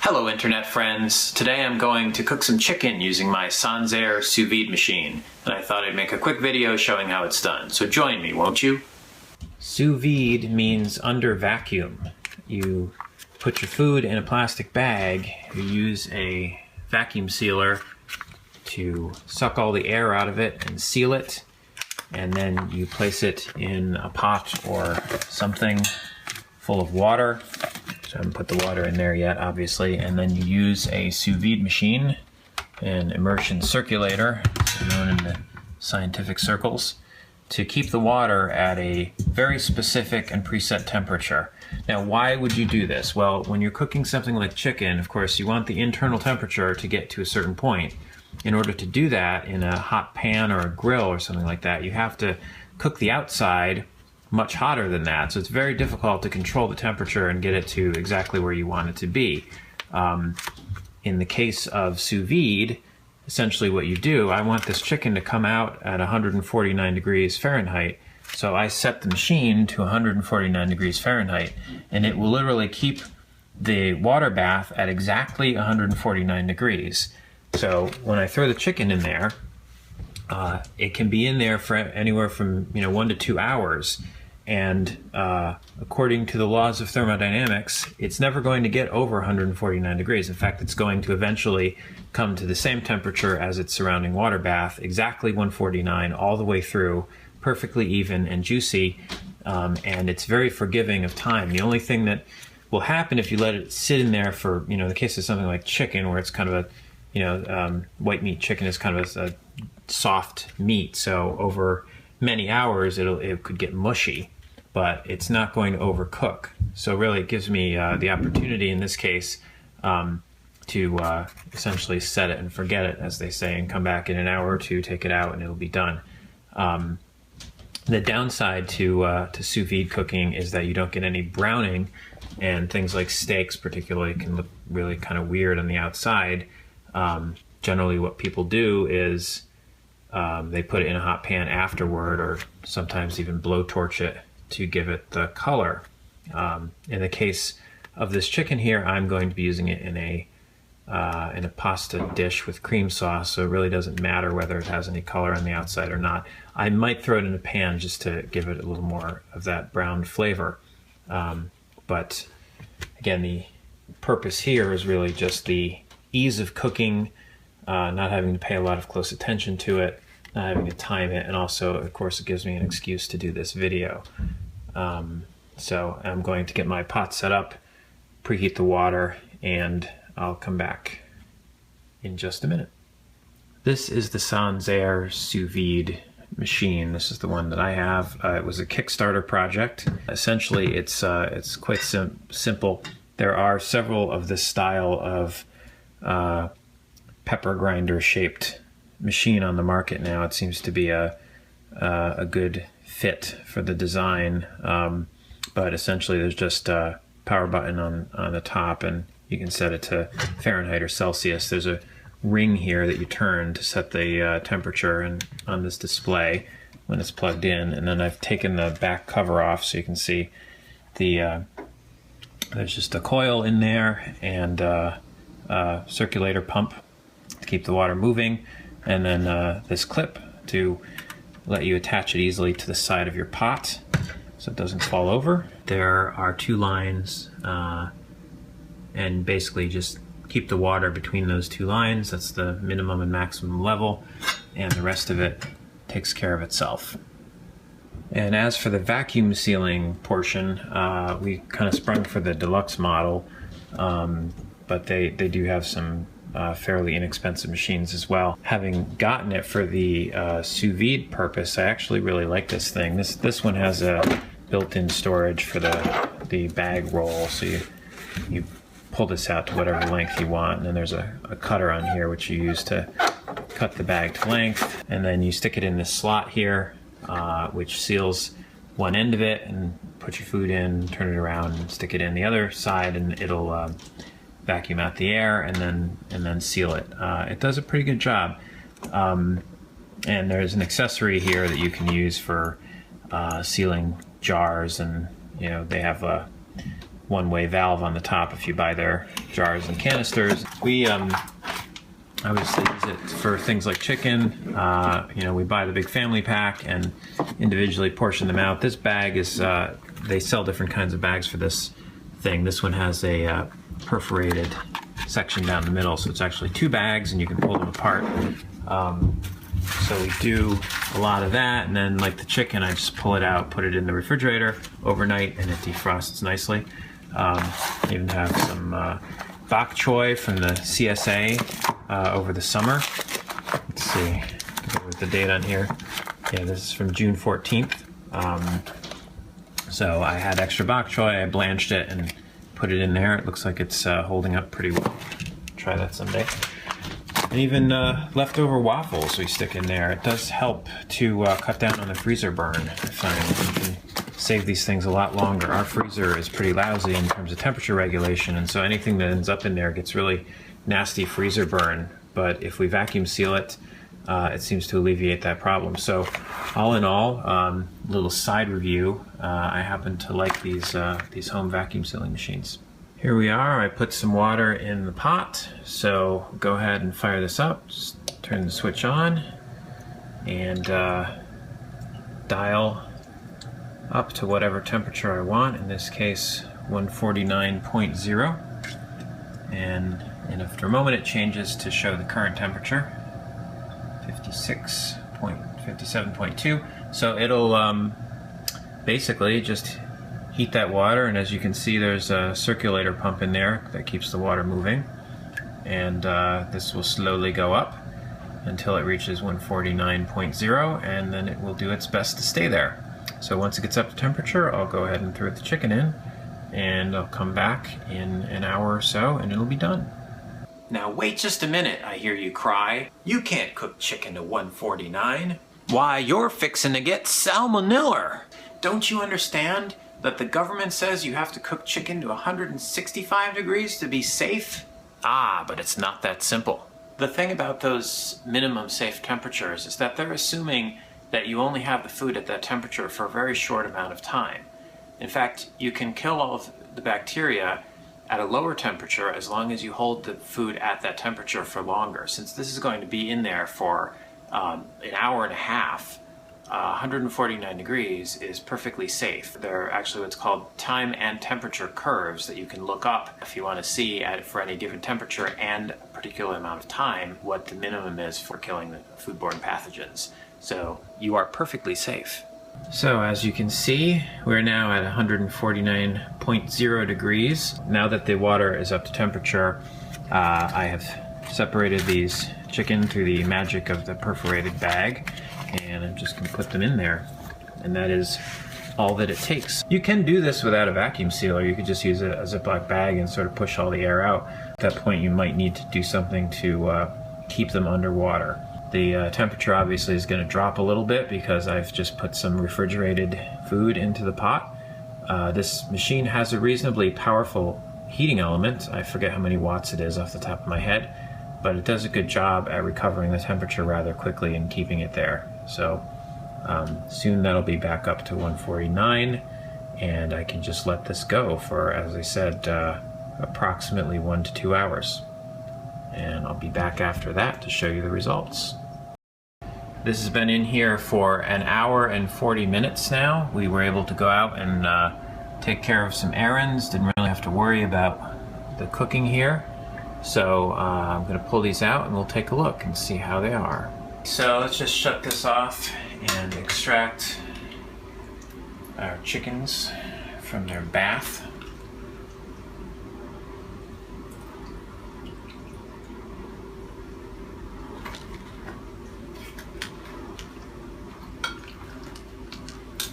Hello internet friends. Today I'm going to cook some chicken using my Sansair Sous Vide machine, and I thought I'd make a quick video showing how it's done. So join me, won't you? Sous vide means under vacuum. You put your food in a plastic bag, you use a vacuum sealer to suck all the air out of it and seal it, and then you place it in a pot or something full of water. I haven't put the water in there yet, obviously, and then you use a sous vide machine, an immersion circulator, known in the scientific circles, to keep the water at a very specific and preset temperature. Now, why would you do this? Well, when you're cooking something like chicken, of course, you want the internal temperature to get to a certain point. In order to do that in a hot pan or a grill or something like that, you have to cook the outside much hotter than that, so it's very difficult to control the temperature and get it to exactly where you want it to be. In the case of sous vide, essentially what you do, I want this chicken to come out at 149 degrees Fahrenheit, so I set the machine to 149 degrees Fahrenheit, and it will literally keep the water bath at exactly 149 degrees. So when I throw the chicken in there, it can be in there for anywhere from 1 to 2 hours, and according to the laws of thermodynamics, it's never going to get over 149 degrees. In fact, it's going to eventually come to the same temperature as its surrounding water bath, exactly 149 all the way through, perfectly even and juicy, and it's very forgiving of time. The only thing that will happen if you let it sit in there for, in the case of something like chicken, where it's kind of a, white meat chicken is kind of a soft meat, so over many hours it could get mushy, but it's not going to overcook. So really it gives me the opportunity in this case to essentially set it and forget it, as they say, and come back in an hour or two, take it out, and it'll be done. The downside to sous vide cooking is that you don't get any browning, and things like steaks particularly can look really kind of weird on the outside. Generally what people do is they put it in a hot pan afterward, or sometimes even blowtorch it to give it the color. In the case of this chicken here, I'm going to be using it in a pasta dish with cream sauce, so it really doesn't matter whether it has any color on the outside or not. I might throw it in a pan just to give it a little more of that brown flavor. But again, the purpose here is really just the ease of cooking, not having to pay a lot of close attention to it, not having to time it, and also, of course, it gives me an excuse to do this video. So I'm going to get my pot set up, preheat the water, and I'll come back in just a minute. This is the Sansair Sous Vide machine. This is the one that I have. It was a Kickstarter project. Essentially, it's quite simple. There are several of this style of pepper grinder shaped machine on the market now. It seems to be a good fit for the design, but essentially there's just a power button on the top, and you can set it to Fahrenheit or Celsius. There's a ring here that you turn to set the temperature and on this display when it's plugged in, and then I've taken the back cover off so you can see the there's just a coil in there and a circulator pump to keep the water moving, and then this clip to let you attach it easily to the side of your pot so it doesn't fall over. There are 2 lines, and basically just keep the water between those 2 lines. That's the minimum and maximum level, and the rest of it takes care of itself. And as for the vacuum sealing portion, we kind of sprung for the deluxe model, but they do have some fairly inexpensive machines as well. Having gotten it for the sous vide purpose, I actually really like this thing. This one has a built-in storage for the bag roll, so you pull this out to whatever length you want, and then there's a cutter on here which you use to cut the bag to length, and then you stick it in this slot here, which seals one end of it, and put your food in, turn it around, and stick it in the other side, and it'll vacuum out the air and then seal it. It does a pretty good job. And there's an accessory here that you can use for sealing jars, and they have one-way valve on the top if you buy their jars and canisters. We obviously use it for things like chicken. You know, we buy the big family pack and individually portion them out. This bag is, they sell different kinds of bags for this thing. This one has a perforated section down the middle, so it's actually 2 bags and you can pull them apart. So we do a lot of that, and then like the chicken, I just pull it out, put it in the refrigerator overnight, and it defrosts nicely. Even have some bok choy from the CSA over the summer. Let's see, get the date on here. Yeah, this is from June 14th. So I had extra bok choy, I blanched it and put it in there. It looks like it's holding up pretty well. Try that someday. And even leftover waffles we stick in there. It does help to cut down on the freezer burn. I find you can save these things a lot longer. Our freezer is pretty lousy in terms of temperature regulation, and so anything that ends up in there gets really nasty freezer burn. But if we vacuum seal it, it seems to alleviate that problem. So all in all, little side review, I happen to like these home vacuum sealing machines. Here we are. I put some water in the pot, so go ahead and fire this up. Just turn the switch on and dial up to whatever temperature I want, in this case 149.0, and after a moment it changes to show the current temperature, 57.2. So it'll basically just heat that water, and as you can see there's a circulator pump in there that keeps the water moving, and this will slowly go up until it reaches 149.0, and then it will do its best to stay there. So once it gets up to temperature, I'll go ahead and throw the chicken in, and I'll come back in an hour or so and it'll be done. Now wait just a minute, I hear you cry. You can't cook chicken to 149. Why, you're fixing to get salmonella. Don't you understand that the government says you have to cook chicken to 165 degrees to be safe? Ah, but it's not that simple. The thing about those minimum safe temperatures is that they're assuming that you only have the food at that temperature for a very short amount of time. In fact, you can kill all of the bacteria at a lower temperature as long as you hold the food at that temperature for longer. Since this is going to be in there for an hour and a half, 149 degrees is perfectly safe. There are actually what's called time and temperature curves that you can look up if you want to see for any given temperature and a particular amount of time what the minimum is for killing the foodborne pathogens. So you are perfectly safe. So as you can see, we're now at 149.0 degrees. Now that the water is up to temperature, I have separated these chicken through the magic of the perforated bag, and I'm just going to put them in there. And that is all that it takes. You can do this without a vacuum sealer. You could just use a Ziploc bag and sort of push all the air out. At that point you might need to do something to keep them underwater. The temperature obviously is going to drop a little bit because I've just put some refrigerated food into the pot. This machine has a reasonably powerful heating element. I forget how many watts it is off the top of my head, but it does a good job at recovering the temperature rather quickly and keeping it there. So soon that'll be back up to 149, and I can just let this go for, as I said, approximately 1 to 2 hours. And I'll be back after that to show you the results. This has been in here for an hour and 40 minutes now. We were able to go out and take care of some errands. Didn't really have to worry about the cooking here. So I'm going to pull these out and we'll take a look and see how they are. So let's just shut this off and extract our chickens from their bath.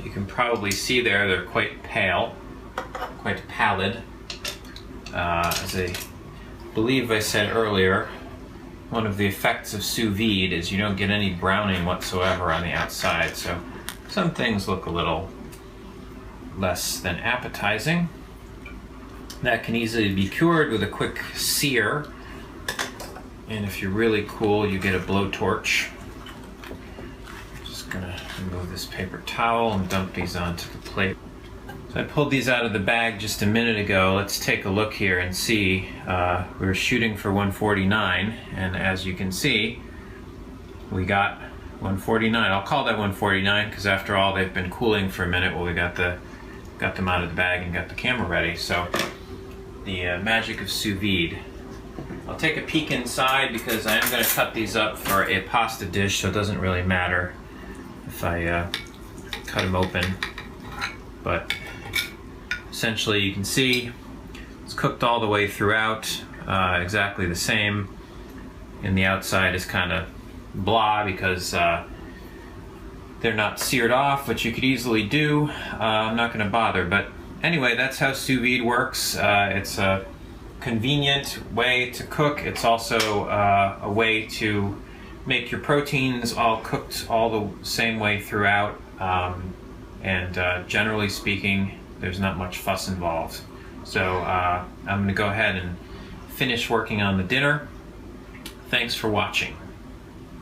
You can probably see there they're quite pale, quite pallid. As I believe I said earlier, one of the effects of sous vide is you don't get any browning whatsoever on the outside, so some things look a little less than appetizing. That can easily be cured with a quick sear, and if you're really cool, you get a blowtorch. Gonna remove this paper towel and dump these onto the plate. So I pulled these out of the bag just a minute ago. Let's take a look here and see. We're shooting for 149, and as you can see, we got 149. I'll call that 149 because after all, they've been cooling for a minute while we got them out of the bag and got the camera ready. So the magic of sous vide. I'll take a peek inside because I am going to cut these up for a pasta dish, so it doesn't really matter if I cut them open. But essentially you can see it's cooked all the way throughout, exactly the same. And the outside is kind of blah because they're not seared off, which you could easily do. I'm not going to bother, but anyway, that's how sous vide works. It's a convenient way to cook. It's also a way to make your proteins all cooked all the same way throughout, and generally speaking, there's not much fuss involved. So I'm going to go ahead and finish working on the dinner. Thanks for watching.